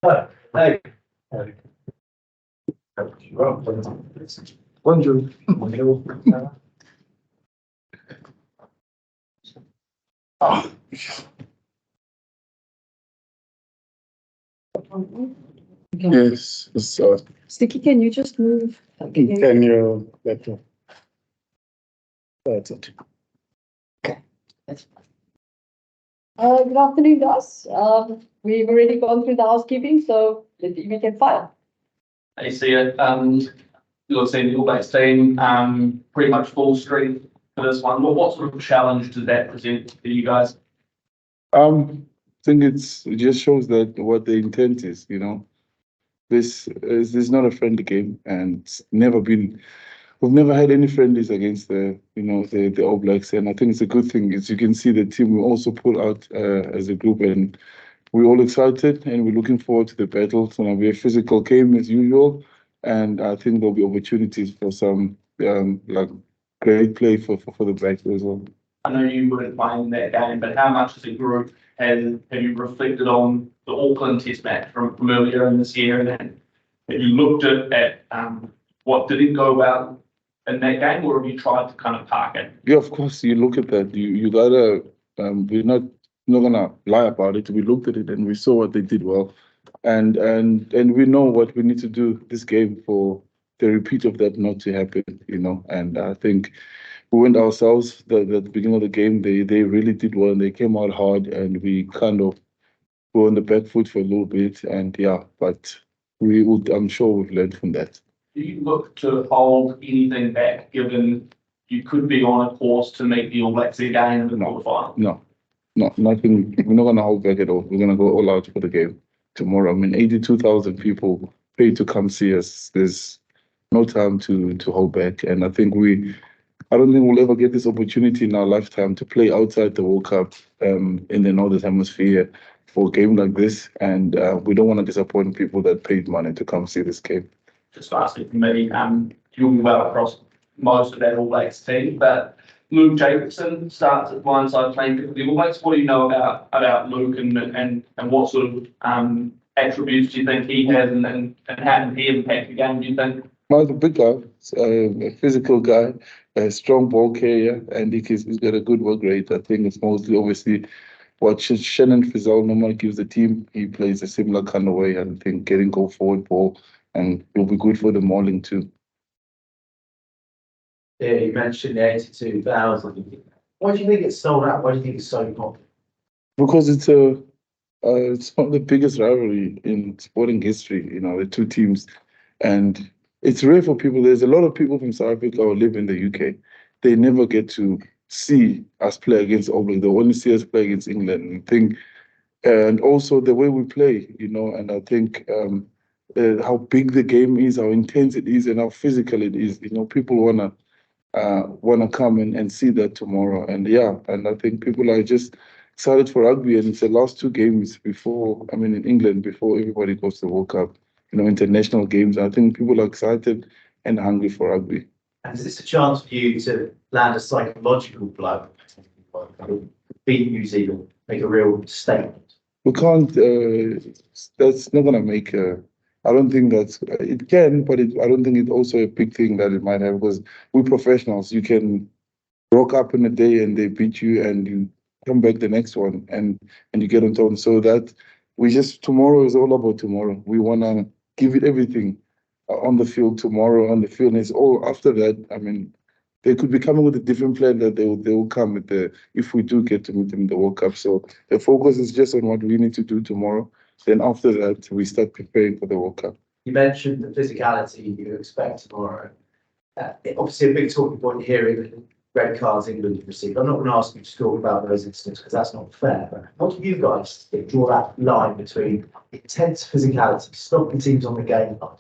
Hey. Bonjour. Yes, so Sticky, can you just move? can you that's it. Good afternoon, guys. We've already gone through the housekeeping, so we can file. I see it. You're seeing the All Blacks team, pretty much full strength for this one. What sort of challenge does that present for you guys? I think it just shows that what the intent is, This is not a friendly game, and it's never been. We've never had any friendlies against the All Blacks, and I think it's a good thing. As you can see, the team will also pull out as a group, and we're all excited, and we're looking forward to the battle. It's gonna be a physical game as usual, and I think there'll be opportunities for some like great play for the Blacks as well. I know you weren't playing that game, but how much as a group have you reflected on the Auckland Test match from earlier in this year, and have you looked at what didn't go well in that game, or have you tried to kind of park it? Yeah, of course, you look at that. You gotta. We're not gonna lie about it. We looked at it and we saw what they did well, and we know what we need to do this game for the repeat of that not to happen. And I think we went ourselves. The beginning of the game, they really did well. And they came out hard, and we kind of were on the back foot for a little bit. And yeah, but we would. I'm sure we've learned from that. Do you look to hold anything back, given you could be on a course to meet the All Blacks again in the quarterfinal? No, nothing. We're not gonna hold back at all. We're gonna go all out for the game tomorrow. I mean, 82,000 people paid to come see us. There's no time to hold back, and I don't think we'll ever get this opportunity in our lifetime to play outside the World Cup in the Northern Hemisphere for a game like this, and we don't want to disappoint people that paid money to come see this game. Just lastly for me, you'll be well across most of that All Blacks team, but Luke Jacobson starts at blindside playing for the All Blacks. What do you know about Luke and what sort of attributes do you think he has, and how did he impact the game, do you think? Well, the big guy, a physical guy, a strong ball carrier, and he's got a good work rate. I think it's mostly obviously what Shannon Frizell normally gives the team. He plays a similar kind of way. I think getting go forward ball, and it'll be good for the mauling too. Yeah, you mentioned the 82,000. Why do you think it's sold out? Why do you think it's so popular? Because it's one of the biggest rivalry in sporting history. The two teams, and it's rare for people. There's a lot of people from South Africa who live in the UK. They never get to see us play against All Blacks. They only see us play against England. And also the way we play. And I think how big the game is, how intense it is, and how physical it is. People wanna come and see that tomorrow. And yeah, and I think people are just excited for rugby, and it's the last two games in England before everybody goes to the World Cup, international games. I think people are excited and hungry for rugby. And is this a chance for you to land a psychological blow, beat New Zealand, make a real statement? We can't, that's not gonna make I don't think it can, but I don't think it's also a big thing that it might have, because we're professionals. You can rock up in a day and they beat you, and you come back the next one and you get on top. So that tomorrow is all about tomorrow. We want to give it everything on the field tomorrow, on the field. And it's all after that. They could be coming with a different plan that they will come with if we do get to meet them in the World Cup. So the focus is just on what we need to do tomorrow. Then after that, we start preparing for the World Cup. You mentioned the physicality you expect tomorrow. Obviously, a big talking point here is red cards England have received. I'm not going to ask you to talk about those incidents because that's not fair. But how do you guys draw that line between intense physicality, stopping teams on the game line,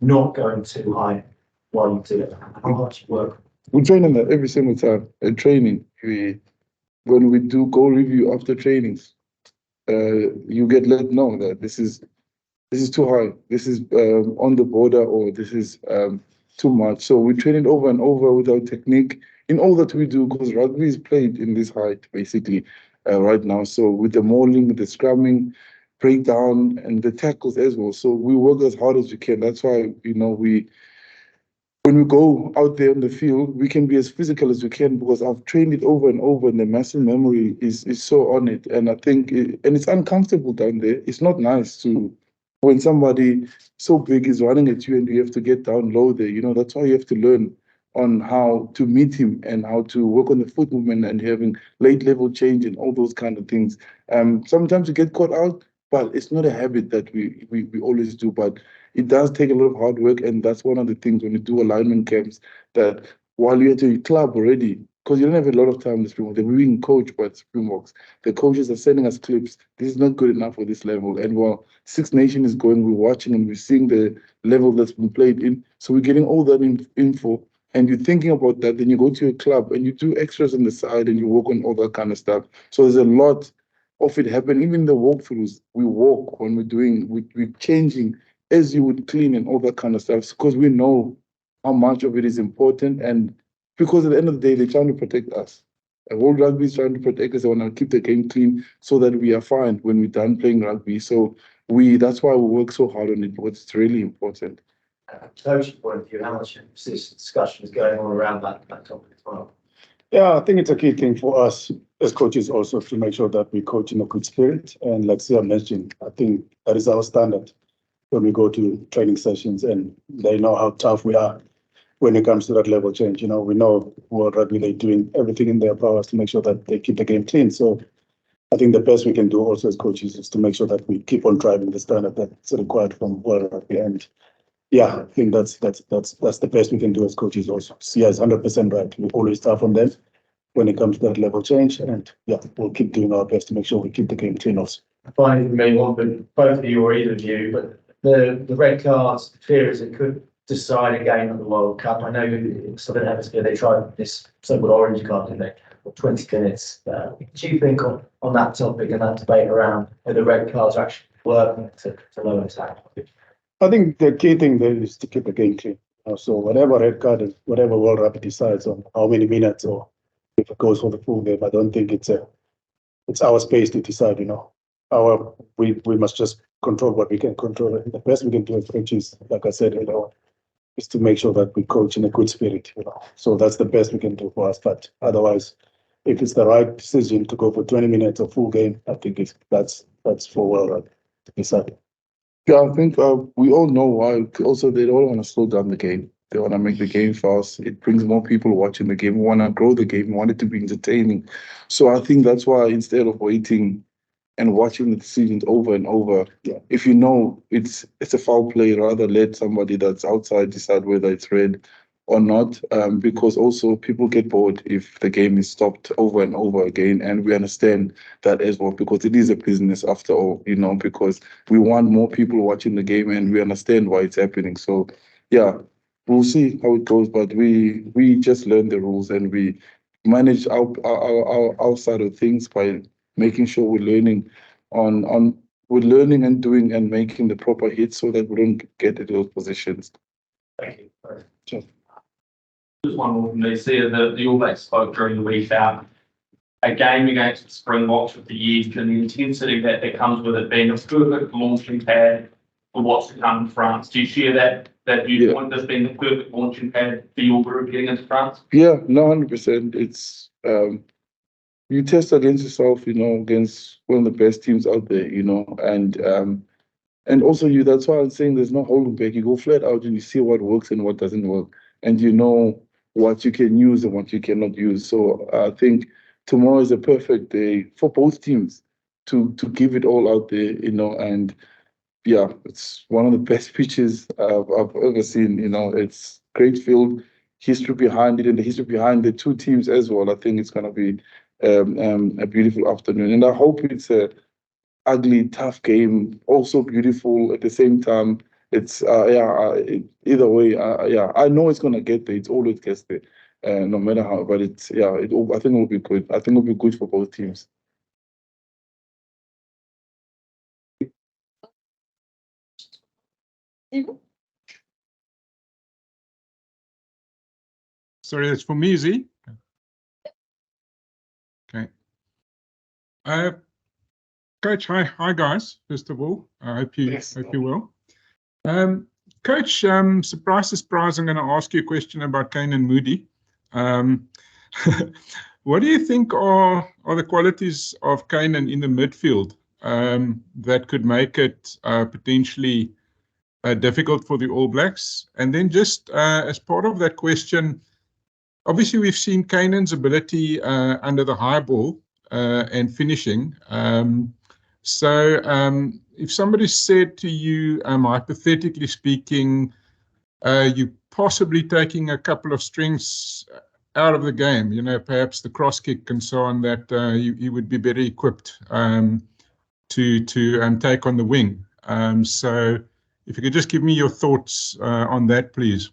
not going too high while you do it? How much work? We train on that every single time. At training, when we do goal review after trainings, you get let know that this is too high. This is on the border, or this is too much. So we train it over and over with our technique in all that we do, because rugby is played in this height basically right now. So with the mauling, with the scrumming, breakdown and the tackles as well. So we work as hard as we can. That's why, when we go out there on the field, we can be as physical as we can because I've trained it over and over, and the muscle memory is so on it. And I think, and it's uncomfortable down there. It's not nice to when somebody so big is running at you and you have to get down low there. That's why you have to learn on how to meet him and how to work on the foot movement and having late level change and all those kind of things. Sometimes you get caught out, but it's not a habit that we always do. But it does take a lot of hard work, and that's one of the things when you do alignment camps that while you're at your club already, because you don't have a lot of time in the Springboks, they're being coached by Springboks. The coaches are sending us clips. This is not good enough for this level. And while Six Nation is going, we're watching and we're seeing the level that's been played in. So we're getting all that info. And you're thinking about that, then you go to your club and you do extras on the side and you work on all that kind of stuff. So there's a lot of it happening. Even the walkthroughs, we walk when we're changing as you would clean and all that kind of stuff, because we know how much of it is important. And because at the end of the day, they're trying to protect us. World Rugby is trying to protect us. They want to keep the game clean so that we are fine when we're done playing rugby. So that's why we work so hard on it, because it's really important. Coaching point of view, how much discussion is going on around that topic as well? Yeah, I think it's a key thing for us as coaches also to make sure that we coach in a good spirit. And like Sia mentioned, I think that is our standard when we go to training sessions, and they know how tough we are when it comes to that level change. We know World Rugby, they're doing everything in their powers to make sure that they keep the game clean. So I think the best we can do also as coaches is to make sure that we keep on driving the standard that's required from World Rugby. And yeah, I think that's the best we can do as coaches also. Sia is 100% right. We always start from them when it comes to that level change. And yeah, we'll keep doing our best to make sure we keep the game clean also. Finally, for me, one for both of you or either of you, but the red cards, the fear is it could decide a game at the World Cup. I know in Southern Hemisphere they tried this so-called orange card, didn't they? 20 minutes. Do you think on that topic and that debate around whether red cards are actually working to lower attack? I think the key thing there is to keep the game clean. So whatever red card is, whatever World Rugby decides on how many minutes or if it goes for the full game, I don't think it's our space to decide. We must just control what we can control. And the best we can do as coaches, like I said earlier, is to make sure that we coach in a good spirit. So that's the best we can do for us. But otherwise, if it's the right decision to go for 20 minutes or full game, I think that's for World Rugby to decide. Yeah, I think we all know why. Also, they don't want to slow down the game. They want to make the game fast. It brings more people watching the game. We want to grow the game. We want it to be entertaining. So I think that's why instead of waiting and watching the decisions over and over, if you know it's a foul play, rather let somebody that's outside decide whether it's red or not, because also people get bored if the game is stopped over and over again, and we understand that as well, because it is a business after all, because we want more people watching the game and we understand why it's happening. So yeah, we'll see how it goes, but we just learn the rules and we manage our side of things by making sure we're learning we're learning and doing and making the proper hits so that we don't get into those positions. Thank you. Sure. Just one more from me. See, the All Blacks spoke during the week about a game against the Springboks with the edge and the intensity that comes with it being a perfect launching pad for what's to come in France. Do you share that viewpoint as being the perfect launching pad for your group getting into France? Yeah, no, 100%. It's you test against yourself, against one of the best teams out there, and also that's why I'm saying there's no holding back. You go flat out and you see what works and what doesn't work, and you know what you can use and what you cannot use. So I think tomorrow is a perfect day for both teams to give it all out there, and yeah, it's one of the best pitches I've ever seen. It's great field, history behind it, and the history behind the two teams as well. I think it's going to be a beautiful afternoon, and I hope it's a ugly, tough game, also beautiful at the same time. It's either way, I know it's going to get there. It's always gets there, no matter how. But I think it will be good. I think it will be good for both teams. Sorry, that's for me, is he? Okay. Coach. Hi, guys. First of all, I hope you Yes. hope you're well. Coach, surprise, I'm going to ask you a question about Kane and Moody. What do you think are the qualities of Kane in the midfield that could make it potentially difficult for the All Blacks? And then just as part of that question, obviously we've seen Kanan's ability under the high ball and finishing. If somebody said to you, hypothetically speaking, you possibly taking a couple of strengths out of the game, you know, perhaps the cross kick and so on, that you would be better equipped to take on the wing. So if you could just give me your thoughts on that, please.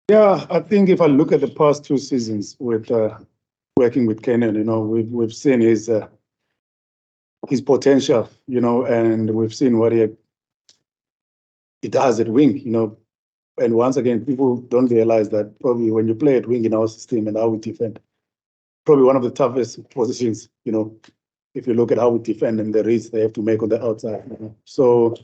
Yeah, I think if I look at the past 2 seasons with working with Kenan, you know, we've seen his potential, you know, and we've seen what he does at wing, you know. And once again, people don't realize that probably when you play at wing in our system and how we defend, probably one of the toughest positions, you know, if you look at how we defend and the risks they have to make on the outside. You know? So,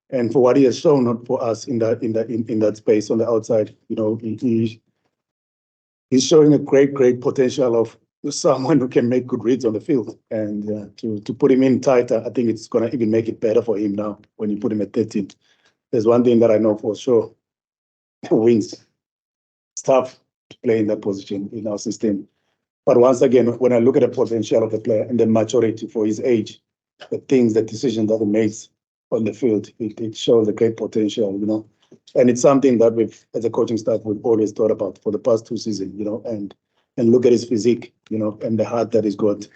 and for what he has shown for us in that space on the outside, you know, he's showing a great potential of someone who can make good reads on the field. And to put him in tighter, I think it's going to even make it better for him now when you put him at 13. There's one thing that I know for sure. Wings. It's tough to play in that position in our system. But once again, when I look at the potential of the player and the maturity for his age, the decisions that he makes on the field, it shows a great potential, you know. And it's something that we've, as a coaching staff, we've always thought about for the past 2 seasons, you know, and look at his physique, you know, and the heart that he's got.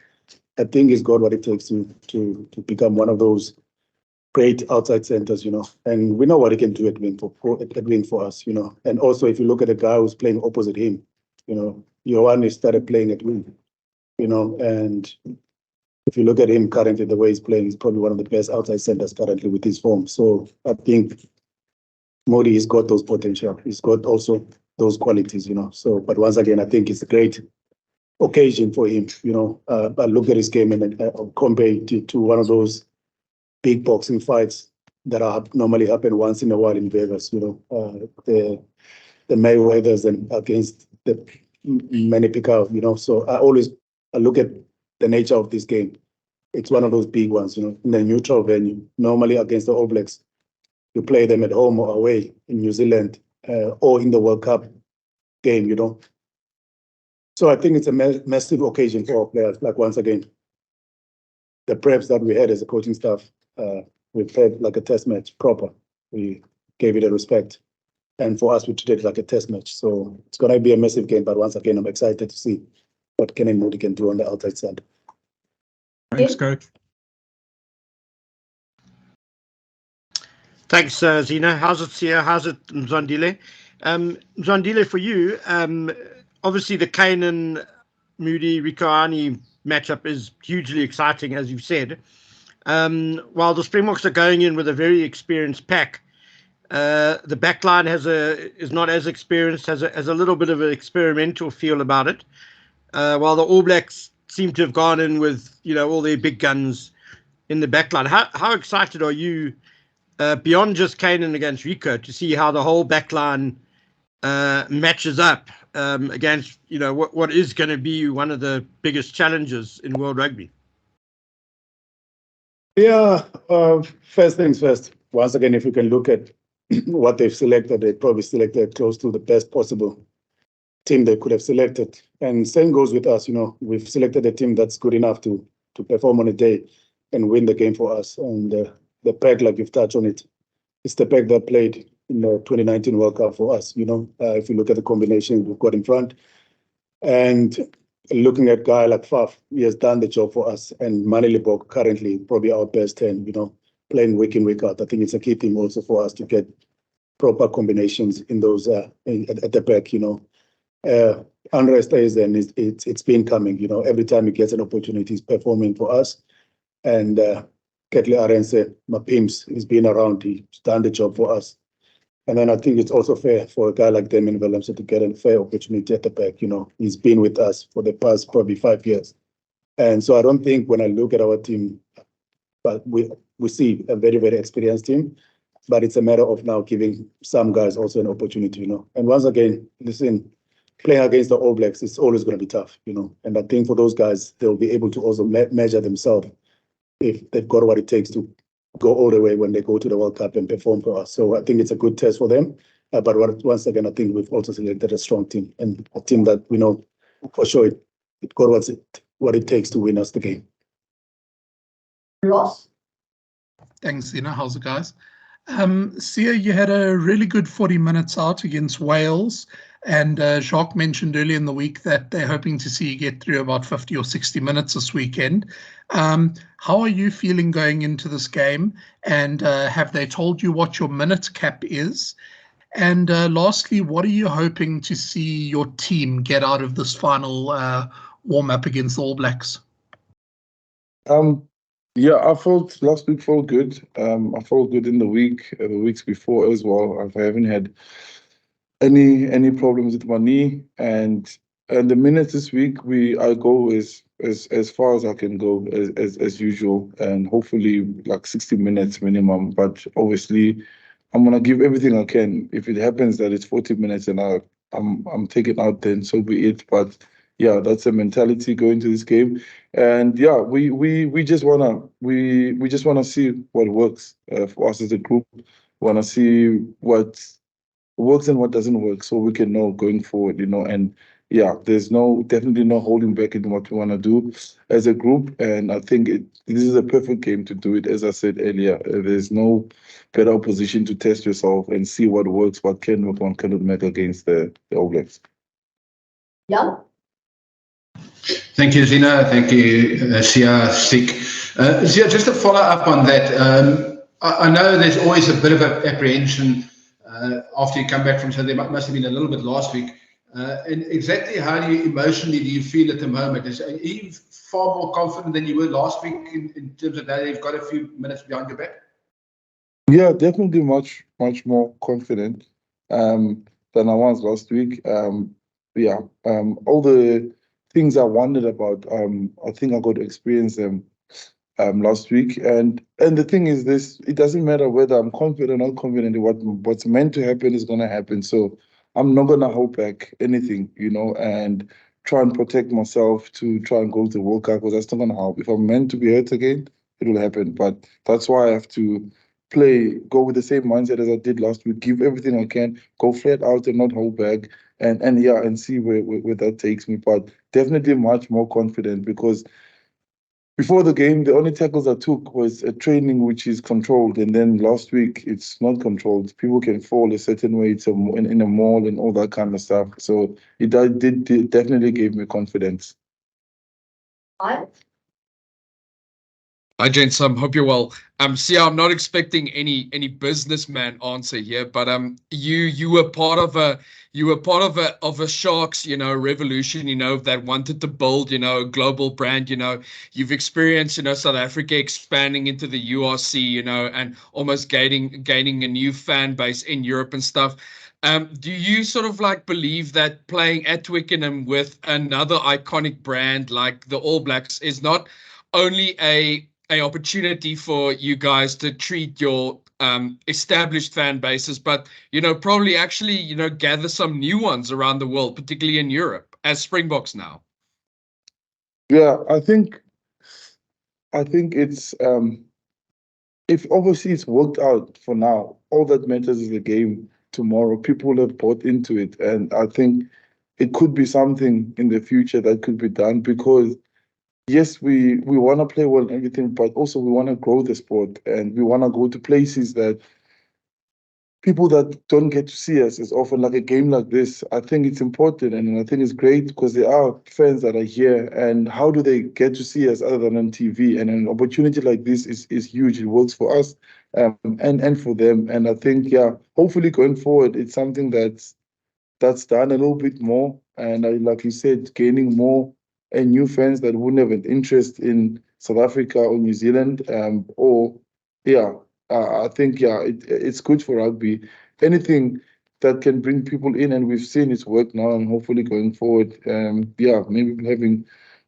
I think he's got what it takes to become one of those great outside centers, you know, and we know what he can do at wing for us, you know. And also, if you look at the guy who's playing opposite him, you know, Ioane started playing at wing, you know, and if you look at him currently, the way he's playing, he's probably one of the best outside centers currently with his form. So I think Modi has got those potential. He's got also those qualities, you know. So, but once again, I think it's a great occasion for him, you know. I look at his game and compare it to one of those big boxing fights that normally happen once in a while in Vegas, you know, the Mayweathers and against the Manny Pacquiao, you know. So I look at the nature of this game. It's one of those big ones, you know, in a neutral venue. Normally against the All Blacks, you play them at home or away in New Zealand or in the World Cup game, you know. So I think it's a massive occasion for our players. Like, once again, the preps that we had as a coaching staff, we played like a test match proper. We gave it a respect. And for us, we treated it like a test match. So it's going to be a massive game. But once again, I'm excited to see what Kenan Moody can do on the outside side. Thanks, Coach. Thanks, Zina. How's it, Sia? How's it, Mzwandile? Mzwandile, for you, obviously the Kane Moody Rikoani matchup is hugely exciting, as you've said. While the Springboks are going in with a very experienced pack, the backline is not as experienced, has a little bit of an experimental feel about it. While the All Blacks seem to have gone in with, you know, all their big guns in the backline. How excited are you, beyond just Kanan against Rico, to see how the whole backline matches up against, you know, what is going to be one of the biggest challenges in world rugby? Yeah, first things first. Once again, if you can look at what they've selected, they probably selected close to the best possible team they could have selected. And same goes with us, you know, we've selected a team that's good enough to perform on a day and win the game for us. And the pack, like you've touched on it, it's the pack that played in the 2019 World Cup for us, you know, if you look at the combination we've got in front. And looking at a guy like Faf, he has done the job for us. And Manilibok currently probably our best 10, you know, playing week in, week out. I think it's a key thing also for us to get proper combinations in those at the back, you know. Andre stays there, and it's been coming, you know. Every time he gets an opportunity, he's performing for us. And Ketley Arendse, Mapims, he's been around, he's done the job for us. And then I think it's also fair for a guy like Damien Willemse to get a fair opportunity at the back, you know. He's been with us for the past probably 5 years. And so I don't think when I look at our team, but we see a very, very experienced team. But it's a matter of now giving some guys also an opportunity, you know. And once again, listen, playing against the All Blacks is always going to be tough, you know. And I think for those guys, they'll be able to also measure themselves if they've got what it takes to go all the way when they go to the World Cup and perform for us. So I think it's a good test for them. But once again, I think we've also selected a strong team and a team that we know for sure it got what it takes to win us the game. Ross? Thanks, Zina. How's it, guys? Sia, you had a really good 40 minutes out against Wales, and Jacques mentioned earlier in the week that they're hoping to see you get through about 50 or 60 minutes this weekend. How are you feeling going into this game, and have they told you what your minute cap is? And lastly, what are you hoping to see your team get out of this final warm-up against the All Blacks? Yeah, I felt last week felt good. I felt good in the weeks before as well. I haven't had any problems with my knee, and the minutes this week I go as far as I can go as usual, and hopefully like 60 minutes minimum. But obviously, I'm gonna give everything I can. If it happens that it's 40 minutes and I'm taken out, then so be it. But yeah, that's the mentality going to this game. And yeah, we just wanna see what works for us as a group. Wanna see what works and what doesn't work, so we can know going forward, you know. And yeah, there's definitely no holding back in what we want to do as a group. And I think this is a perfect game to do it. As I said earlier, there's no better opposition to test yourself and see what works, what can work, what cannot make against the All Blacks. Jan? Thank you, Zina. Thank you, Sia, Stick. Sia, just to follow up on that, I know there's always a bit of apprehension after you come back from, so there must have been a little bit last week. And exactly how do you feel at the moment? Are you far more confident than you were last week in terms of that you've got a few minutes behind your back? Yeah, definitely much more confident than I was last week. Yeah, all the things I wondered about, I think I got to experience them last week. And the thing is this, it doesn't matter whether I'm confident or not confident, what's meant to happen is going to happen. So I'm not going to hold back anything, you know, and try and protect myself to try and go to the World Cup, because that's not going to help. If I'm meant to be hurt again, it will happen. But that's why I have to go with the same mindset as I did last week, give everything I can, go flat out and not hold back, and see where that takes me. But definitely much more confident, because before the game, the only tackles I took was a training which is controlled, and then last week it's not controlled. People can fall a certain way in a mall and all that kind of stuff. So it definitely gave me confidence. Hi, gents. Hope you're well. Sia, I'm not expecting any businessman answer here, but you were part of a Sharks, you know, revolution, you know, that wanted to build, you know, a global brand. You know, you've experienced, you know, South Africa expanding into the URC, you know, and almost gaining a new fan base in Europe and stuff. Do you sort of like believe that playing at Twickenham with another iconic brand like the All Blacks is not only a opportunity for you guys to treat your established fan bases, but, you know, probably actually, you know, gather some new ones around the world, particularly in Europe, as Springboks now? Yeah, I think it's if obviously it's worked out for now, all that matters is the game tomorrow. People have bought into it, and I think it could be something in the future that could be done, because yes, we want to play well and everything, but also we want to grow the sport, and we want to go to places that people that don't get to see us as often, like a game like this. I think it's important, and I think it's great, because there are fans that are here, and how do they get to see us other than on TV? And an opportunity like this is huge. It works for us and for them. And I think, yeah, hopefully going forward, it's something that's done a little bit more. And like you said, gaining more and new fans that wouldn't have an interest in South Africa or New Zealand, I think, yeah, it's good for rugby. Anything that can bring people in, and we've seen it's work now, and hopefully going forward, maybe having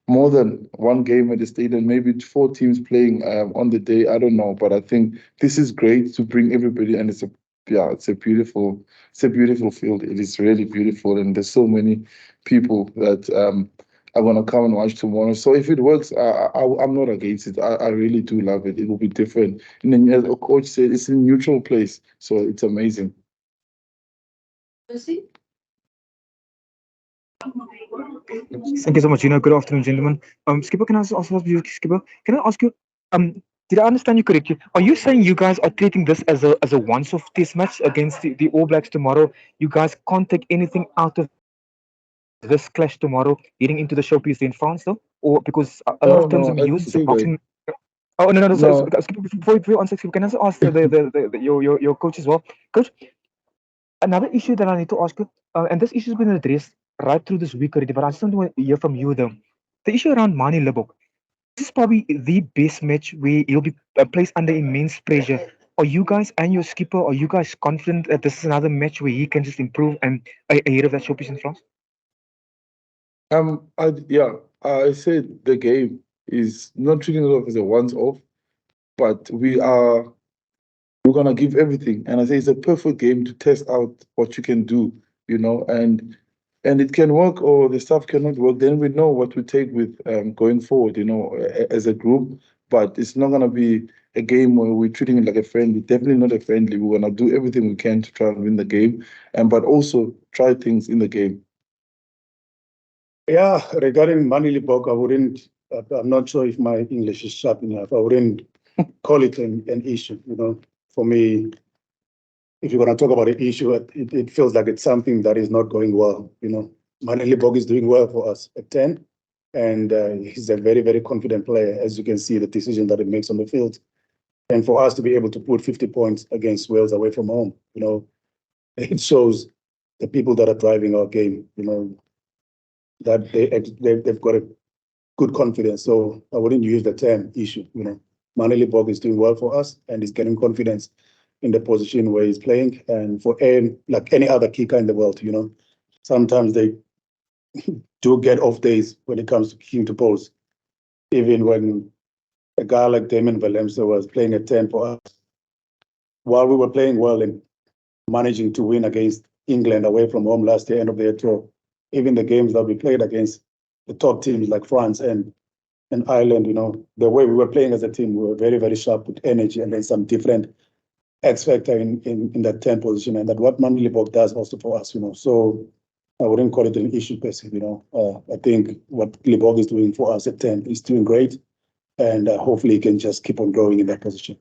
more than one game at the stadium, maybe 4 teams playing on the day. I don't know, but I think this is great to bring everybody, and it's a beautiful field. It is really beautiful, and there's so many people that are gonna come and watch tomorrow. So if it works, I'm not against it. I really do love it. It will be different. And then, as a coach said, it's a neutral place, so it's amazing. Lucy? Thank you so much. Good afternoon, gentlemen. Skipper, can I also ask you, Skipper? Can I ask you? Did I understand you correctly? Are you saying you guys are treating this as a once-off test match against the All Blacks tomorrow? You guys can't take anything out of this clash tomorrow, heading into the showpiece in France, though, or because a lot of terms No, have been I didn't used. So say that. boxing. Oh no. So, No, Skipper, before you answer, Skipper, can I also ask your coach as well, Coach? Another issue that I need to ask you, and this issue has been addressed right through this week already, but I just want to hear from you though. The issue around Mani Libok. This is probably the best match where he'll be placed under immense pressure. Are you guys and your skipper, are you guys confident that this is another match where he can just improve and ahead of that showpiece in France? I said the game is not treating it as a once-off, but we're gonna give everything. And I say it's a perfect game to test out what you can do, and it can work or the stuff cannot work. Then we know what to take with going forward, as a group. But it's not gonna be a game where we're treating it like a friendly. Definitely not a friendly. We're gonna do everything we can to try and win the game, but also try things in the game. Yeah, regarding Mani Libok, I'm not sure if my English is sharp enough. I wouldn't call it an issue. For me, if you're going to talk about an issue, it feels like it's something that is not going well. Mani Libok is doing well for us at 10, and he's a very, very confident player, as you can see the decision that he makes on the field. And for us to be able to put 50 points against Wales away from home, it shows the people that are driving our game, that they've got a good confidence. So I wouldn't use the term issue. Mani Libok is doing well for us, and he's getting confidence in the position where he's playing. And for like any other kicker in the world, sometimes they do get off days when it comes to kicking to post. Even when a guy like Damon Valemsa was playing at 10 for us, while we were playing well and managing to win against England away from home last year, end of the year tour, even the games that we played against the top teams like France and Ireland, the way we were playing as a team, we were very, very sharp with energy, and then some different X factor in that 10 position, and that what Mani Libok does also for us, So I wouldn't call it an issue per se, I think what Libok is doing for us at 10 is doing great, and hopefully he can just keep on growing in that position.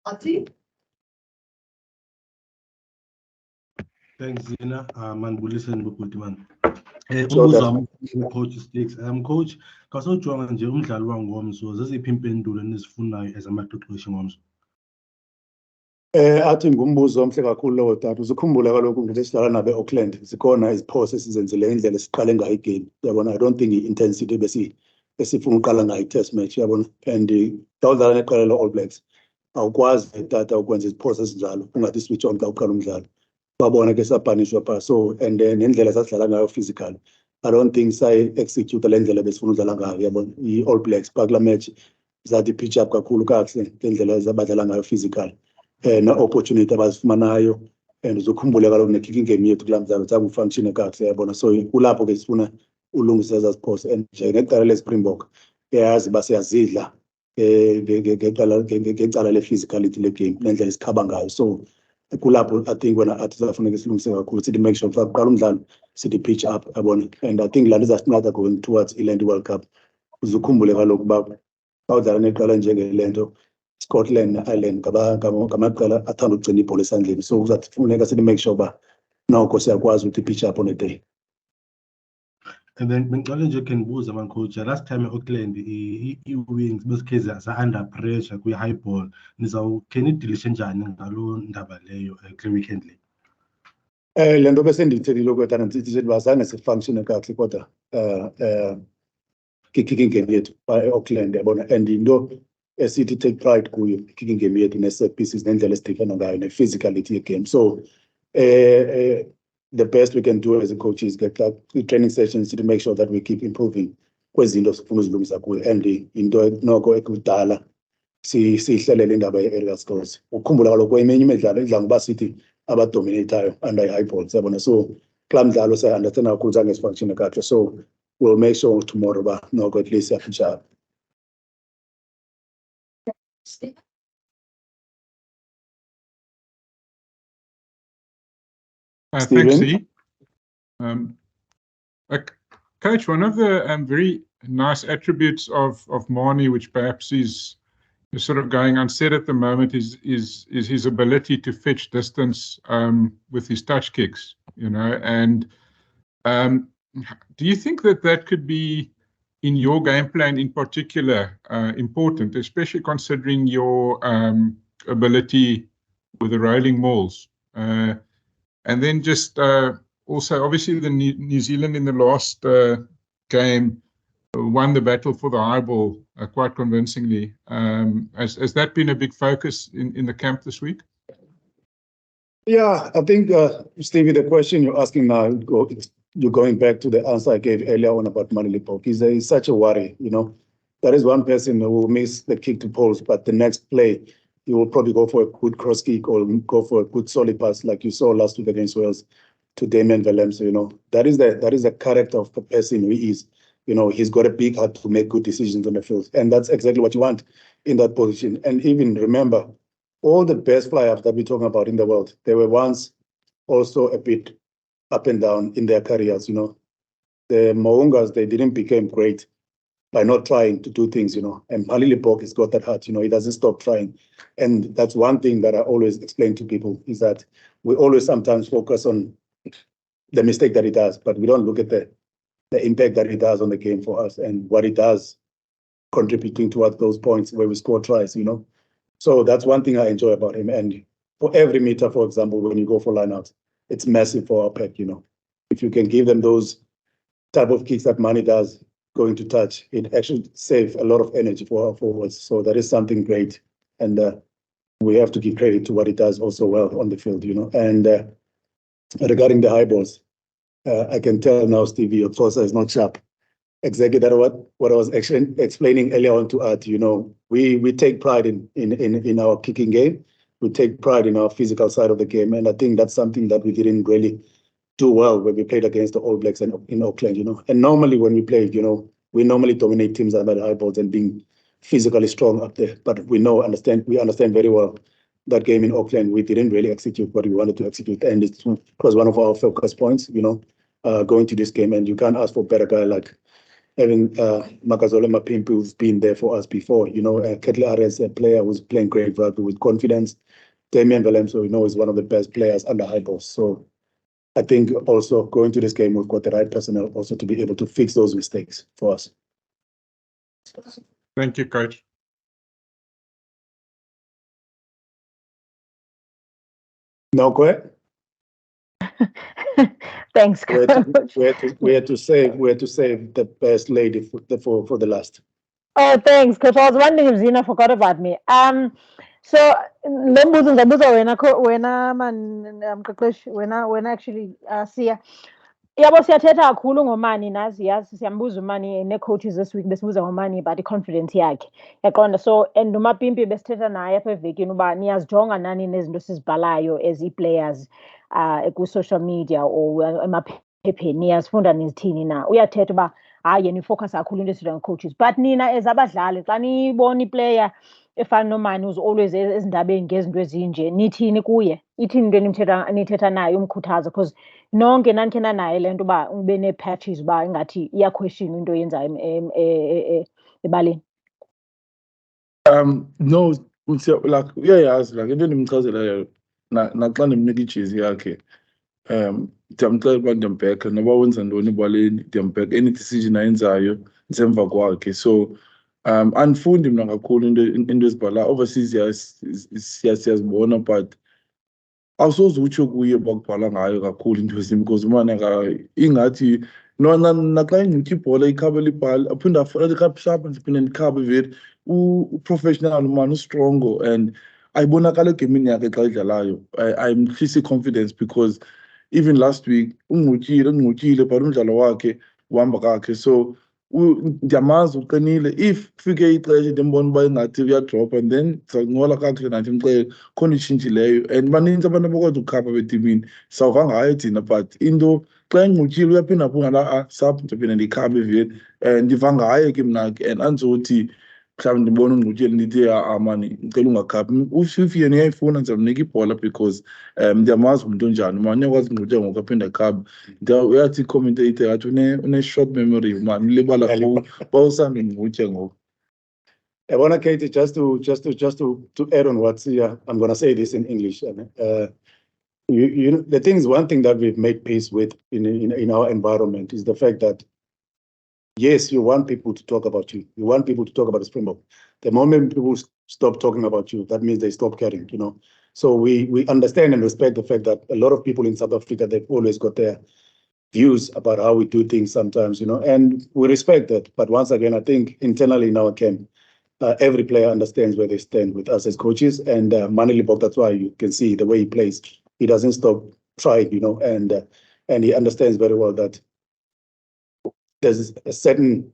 Ati? Thanks, Zina. Mandibulise Bukutiman. So Umbuzo that- wami coach Sticks. Coach, kasojonga nje umdlalo wangomso zeziphi impendulo enizifunayo as amaqeqeshi ngomso? Athi ngumbuzo omhle kakhulu lowo tata. Uzukhumbula kaloku ngile sidlala nabe Auckland, zikhona iziphoso esizenzile indlela esiqale ngayo igame. Yabona, I don't think i-intensity besifuna uqala ngayo i-test match, yabona. And dawudlala neqela le-All Blacks, awukwazi tata ukwenza iziphoso ezinjalo ungathi switch on xa uqala umdlalo. Babona ke sapanishwa pha. So and nendlela sasidlala ngayo physical, I don't think sayi-execute le ndlela besifuna udlala ngayo, yabona. I-All Blacks pha kula match zathi pitch up kakhulu kakuhle ngendlela zabadlala ngayo physical. Na-opportunity abazifumanayo, and uzokhumbula kaloku ne-kicking game yethu kulaa mdlalo zange ufunctione kakuhle, yabona. So kulapho ke sifuna ulungisa ezaa ziphoso, and nje ngecala le-Springbok yazi uba siyazidla ngecala le-physicality le-game nendlela esikhaba ngayo. So kulapho I think wena athi zafuneka silungise kakhulu, sithi make sure xa kuqala umdlalo sithi pitch up, yabona. And I think laa nto izasinqada going towards iLand World Cup. Uzukhumbule kaloku uba xa udlala neqala njengelento, Scotland ne-Ireland ngamaqela athanda ukugcina ibhola esandleni. So kuzafuneka sithi make sure uba noko siyakwazi ukuthi pitch up on a day. And then bengicela nje ke ndibuze coach, last time e-Auckland i-wings besikhe za-under pressure kwi-high ball, can nidilishe njani ngalo ndaba leyo kule weekend le? Le nto besendiyithelile kwetana ndithi bazange sifunctione kakuhle kodwa kicking game yethu e-Auckland, yabona. And into esithi take pride kuyo kicking game yethu ne-set pieces nendlela esidefenda ngayo ne-physicality ye-game. So the best we can do as a coach is get like training sessions to make sure that we keep improving kwezinto sifuna uzilungisa kuyo, and into noko ekudala sihlelele indaba ye-area scores. Ukhumbula kaloku kweminye imidlalo idla ngoba sithi abadominatayo under i-high ball, siyabona. So kulaa mdlalo siya-understand kakhulu zange sifunctione kakuhle, so we'll make sure tomorrow uba noko at least siyafinisha apha. Thanks, Stephen? C. Coach, one of the very nice attributes of Marnie, which perhaps is sort of going unsaid at the moment, is his ability to fetch distance with his touch kicks, you know. And do you think that could be, in your game plan in particular, important, especially considering your ability with the rolling mauls? And then just also, obviously, the New Zealand in the last game won the battle for the high ball quite convincingly. Has that been a big focus in the camp this week? Yeah, I think, Stevie, the question you're asking now, you're going back to the answer I gave earlier on about Manilipok. He's such a worry, you know. There is one person who will miss the kick to post, but the next play, he will probably go for a good cross kick or go for a good solid pass, like you saw last week against Wales to Damian Willemse. So, you know, that is the character of the person who he is. You know, he's got a big heart to make good decisions on the field, and that's exactly what you want in that position. And even remember, all the best fly-ups that we're talking about in the world, they were once also a bit up and down in their careers, you know. The Moungas, they didn't become great by not trying to do things, you know. And Malilipok has got that heart, you know, he doesn't stop trying. And that's one thing that I always explain to people, is that we always sometimes focus on the mistake that he does, but we don't look at the impact that he does on the game for us and what he does contributing towards those points where we score tries, you know. So that's one thing I enjoy about him. And for every meter, for example, when you go for lineouts, it's massive for our pack, you know. If you can give them those type of kicks that Mani does going to touch, it actually saves a lot of energy for our forwards. So that is something great. And we have to give credit to what he does also well on the field, you know. And regarding the high balls, I can tell now, Stevie, your torso is not sharp. Exactly that what I was actually explaining earlier on to Art. You know, we take pride in our kicking game. We take pride in our physical side of the game, and I think that's something that we didn't really do well when we played against the All Blacks in Auckland. You know, and normally when we played, you know, we normally dominate teams under the high balls and being physically strong up there. But we understand very well that game in Auckland, we didn't really execute what we wanted to execute, and it was one of our focus points. You know, going to this game, and you can't ask for a better guy like having Makazole Mapimpi, who's been there for us before, you know, Kettle Ares, a player who's playing great rugby with confidence. Damian Willemse, we know, is one of the best players under high balls. So I think also going to this game, we've got the right personnel also to be able to fix those mistakes for us. Thank you, Coach. No, go ahead. Thanks, We Coach. had to save the best lady for the last. Oh, thanks, Coach. I was wondering if Zina forgot about me. So lo mbuzo ngizabuza wena mqeqeshi, wena actually Siya. Yabo siyathetha kakhulu ngomani, nazi yazi siyambuza umani ne-coaches this week besibuza ngomani about i-confidence yakhe, yaqonda. So and uMapimpi besithetha naye apha evekini uba niyazijonga nani nezinto sizibhalayo as ii-players ku-social media or emaphepheni, niyazifunda nizithini na. Uyathetha uba hayi yena ifocus kakhulu into esithetha nge-coaches, but nina as abadlali xa nibona iplayer efana nomani who's always ezindabeni ngezinto ezinje, nithini kuye? Ithini into nithetha naye umkhuthaza? Because nonke nanikhe nanaye le nto uba ube nee-patches uba ingathi iyaquestion into oyenzayo ebaleni. No, like uyayazi, like into endimchazelayo naxa ndimnika ijezi yakhe, ndiyamxelela uba ndiyambheka noba wenza ntoni ebaleni, ndiyambheka any decision ayenzayo ndisemva kwakhe. So andifundi mna kakhulu into ezibhala overseas, siyazibona, but awusoze utsho kuye bakubhala ngayo kakhulu into ezimbi, because umane ingathi naxa ingcitha ibhola ikhabela ibhala aphinde afake sharp ndiphinde ndikhabe veri uprofessional umane ustrongo, and ayibonakala egemini yakhe xa idlalayo. Ayimhlisi i-confidence because even last week ungcutyile but umdlalo wakhe uhamba kakhe. So ndiyamazi uqinile. If kufike ixesha ndimbona uba ingathi uyadropha, and then ndizawuncola kakuhle nathi ndimxele khona itshintshileyo. And baninzi abantu abakwazi ukukhapha betimini, sawuva ngayo thina, but into xa ingqutyile uyaphinda phunga sapho ndiphinda ndiyikhaphe eviyeni. Ndiva ngayo ke mna ke, and andizothi mhlawumbi ndibona ungqutyile ndithi mani ndicela ungakhaphi. If yena uyayifuna ndizamnika ibhola because ndiyamazi umntu onjani, mani uyakwazi ungqutyela ngoku aphinde akhaphe. Uyathi i-commentator yathi une-short memory, man, ulibala bawusanda ngutye ngoku. Yabona Katie, just to add on what I'm gonna say this in English. You know, the thing is, one thing that we've made peace with in our environment is the fact that yes, you want people to talk about you. You want people to talk about the Springbok. The moment people stop talking about you, that means they stop caring, you know. So we understand and respect the fact that a lot of people in South Africa, they've always got their views about how we do things sometimes, you know, and we respect that. But once again, I think internally in our camp, every player understands where they stand with us as coaches. And Manili Bok, that's why you can see the way he plays. He doesn't stop trying, you know, and he understands very well that there's a certain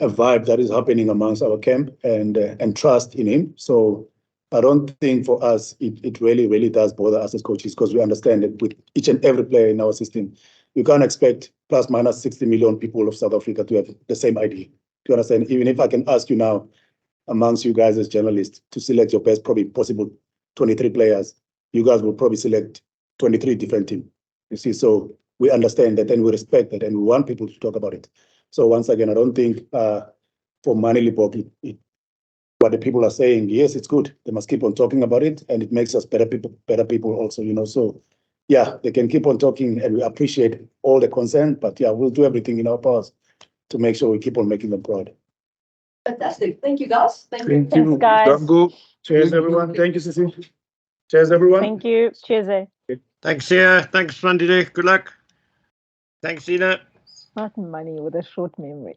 vibe that is happening amongst our camp and trust in him. So I don't think for us, it really does bother us as coaches, because we understand that with each and every player in our system, you can't expect plus minus 60 million people of South Africa to have the same idea. Do you understand? Even if I can ask you now, amongst you guys as journalists, to select your best probably possible 23 players, you guys will probably select 23 different teams. You see, so we understand that and we respect that and we want people to talk about it. So once again, I don't think for Manili Bok, what the people are saying, yes, it's good. They must keep on talking about it, and it makes us better people also, you know. So yeah, they can keep on talking, and we appreciate all the concern, but yeah, we'll do everything in our powers to make sure we keep on making them proud. Fantastic. Thank you, guys. Thank you. Thanks, guys. Go. Cheers, everyone. Thank you, Sissy. Cheers, everyone. Thank you. Cheers. Thanks, Sia. Thanks, Mzwandile. Good luck. Thanks, Ina. Not money with a short memory.